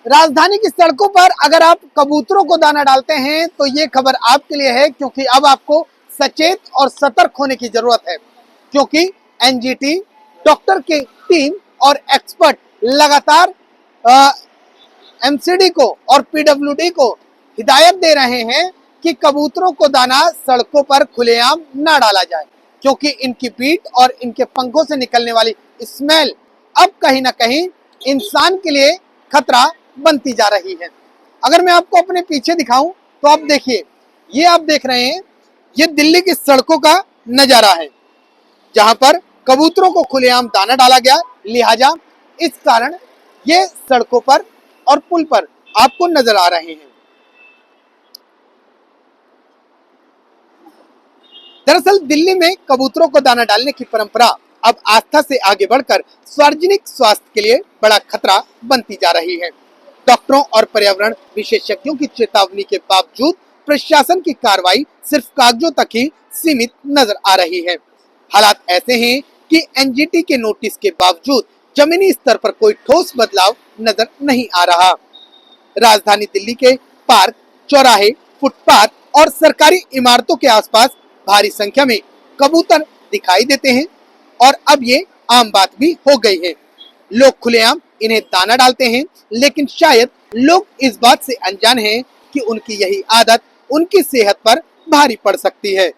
राजधानी की सड़कों पर अगर आप कबूतरों को दाना डालते हैं तो ये खबर आपके लिए है, क्योंकि अब आपको सचेत और सतर्क होने की जरूरत है। क्योंकि एनजीटी, डॉक्टर की टीम और एक्सपर्ट लगातार एमसीडी को और पीडब्ल्यूडी को हिदायत दे रहे हैं कि कबूतरों को दाना सड़कों पर खुलेआम ना डाला जाए, क्योंकि इनकी पीठ और इनके पंखों से निकलने वाली स्मेल अब कहीं ना कहीं इंसान के लिए खतरा बनती जा रही है। अगर मैं आपको अपने पीछे दिखाऊं तो आप देखिए, ये आप देख रहे हैं, ये दिल्ली की सड़कों का नजारा है जहां पर कबूतरों को खुलेआम दाना डाला गया। लिहाजा इस कारण ये सड़कों पर और पुल पर आपको नजर आ रहे हैं। दरअसल दिल्ली में कबूतरों को दाना डालने की परंपरा अब आस्था से आगे बढ़कर सार्वजनिक स्वास्थ्य के लिए बड़ा खतरा बनती जा रही है। डॉक्टरों और पर्यावरण विशेषज्ञों की चेतावनी के बावजूद प्रशासन की कार्रवाई सिर्फ कागजों तक ही सीमित नजर आ रही है। हालात ऐसे हैं कि एनजीटी के नोटिस के बावजूद जमीनी स्तर पर कोई ठोस बदलाव नजर नहीं आ रहा। राजधानी दिल्ली के पार्क, चौराहे, फुटपाथ और सरकारी इमारतों के आसपास भारी संख्या में कबूतर दिखाई देते हैं और अब ये आम बात भी हो गई है। लोग खुलेआम इन्हें दाना डालते हैं, लेकिन शायद लोग इस बात से अनजान हैं कि उनकी यही आदत उनकी सेहत पर भारी पड़ सकती है।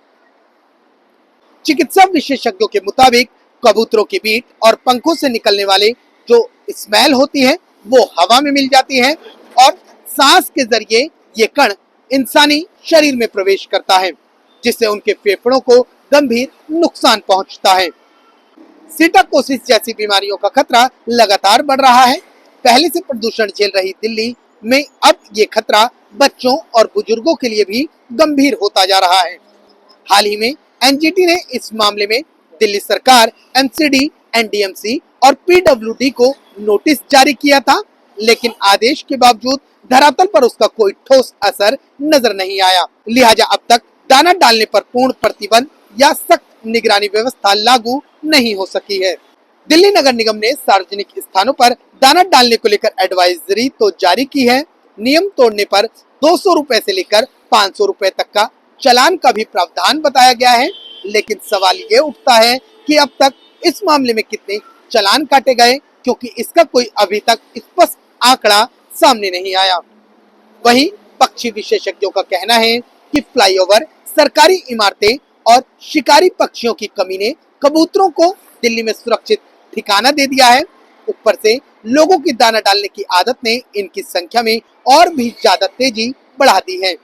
चिकित्सा विशेषज्ञों के मुताबिक कबूतरों की पीठ और पंखों से निकलने वाले जो स्मेल होती है वो हवा में मिल जाती है और सांस के जरिए ये कण इंसानी शरीर में प्रवेश करता है, जिससे उनके फेफड़ों को गंभीर नुकसान पहुंचता है। सीटाकोसिस जैसी बीमारियों का खतरा लगातार बढ़ रहा है। पहले से प्रदूषण झेल रही दिल्ली में अब ये खतरा बच्चों और बुजुर्गों के लिए भी गंभीर होता जा रहा है। हाल ही में एनजीटी ने इस मामले में दिल्ली सरकार, एमसीडी, एनडीएमसी और पीडब्ल्यूडी को नोटिस जारी किया था, लेकिन आदेश के बावजूद धरातल पर उसका कोई ठोस असर नजर नहीं आया। लिहाजा अब तक दाना डालने पर पूर्ण प्रतिबंध या सख्त निगरानी व्यवस्था लागू नहीं हो सकी है। दिल्ली नगर निगम ने सार्वजनिक स्थानों पर दाना डालने को लेकर एडवाइजरी तो जारी की है। नियम तोड़ने पर 200 रुपए से लेकर 500 रुपए तक का चालान का भी प्रावधान बताया गया है, लेकिन सवाल ये उठता है कि अब तक इस मामले में कितने चालान काटे गए, क्योंकि इसका कोई अभी तक स्पष्ट आंकड़ा सामने नहीं आया। वहीं पक्षी विशेषज्ञों का कहना है कि फ्लाईओवर, सरकारी इमारतें और शिकारी पक्षियों की कमी ने कबूतरों को दिल्ली में सुरक्षित ठिकाना दे दिया है। ऊपर से लोगों की दाना डालने की आदत ने इनकी संख्या में और भी ज्यादा तेजी बढ़ा दी है।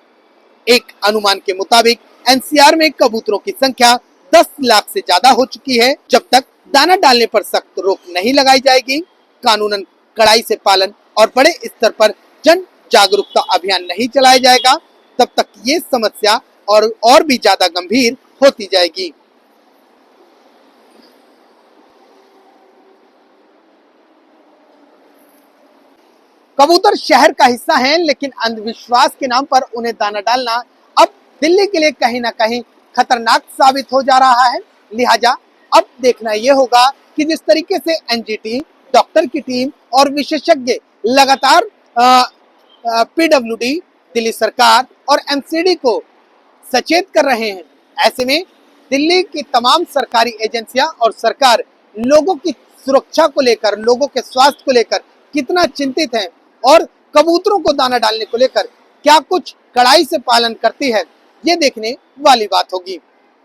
एक अनुमान के मुताबिक एनसीआर में कबूतरों की संख्या 10 लाख से ज्यादा हो चुकी है। जब तक दाना डालने पर सख्त रोक नहीं लगाई जाएगी, कानूनन कड़ाई से पालन और बड़े स्तर पर जन जागरूकता अभियान नहीं चलाया जाएगा, तब तक ये समस्या और भी ज्यादा गंभीर होती जाएगी। कबूतर शहर का हिस्सा हैं, लेकिन अंधविश्वास के नाम पर उन्हें दाना डालना अब दिल्ली के लिए कहीं ना कहीं खतरनाक साबित हो जा रहा है। लिहाजा अब देखना यह होगा कि जिस तरीके से एनजीटी, डॉक्टर की टीम और विशेषज्ञ लगातार पीडब्ल्यूडी, दिल्ली सरकार और एमसीडी को सचेत कर रहे हैं, ऐसे में दिल्ली की तमाम सरकारी एजेंसियां और सरकार लोगों की सुरक्षा को लेकर, लोगों के स्वास्थ्य को लेकर कितना चिंतित है और कबूतरों को दाना डालने को लेकर क्या कुछ कड़ाई से पालन करती है, ये देखने वाली बात होगी।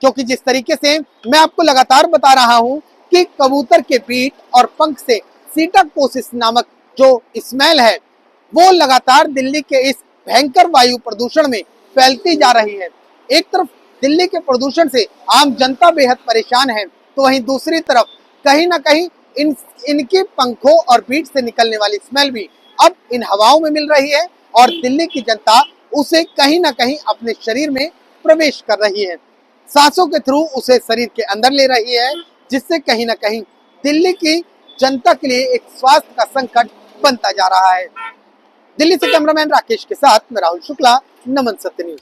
क्योंकि जिस तरीके से मैं आपको लगातार बता रहा हूं कि कबूतर के पीठ और पंख से सीटाकोसिस नामक जो स्मेल है वो लगातार दिल्ली के इस भयंकर वायु प्रदूषण में फैलती जा रही है। एक तरफ दिल्ली के प्रदूषण से आम जनता बेहद परेशान है, तो वहीं दूसरी तरफ कहीं ना कहीं इनके पंखों और पीठ से निकलने वाली स्मेल भी अब इन हवाओं में मिल रही है और दिल्ली की जनता उसे कहीं ना कहीं अपने शरीर में प्रवेश कर रही है, सांसों के थ्रू उसे शरीर के अंदर ले रही है, जिससे कहीं ना कहीं दिल्ली की जनता के लिए एक स्वास्थ्य का संकट बनता जा रहा है। दिल्ली से कैमरामैन राकेश के साथ मैं राहुल शुक्ला, नमन सत्य न्यूज।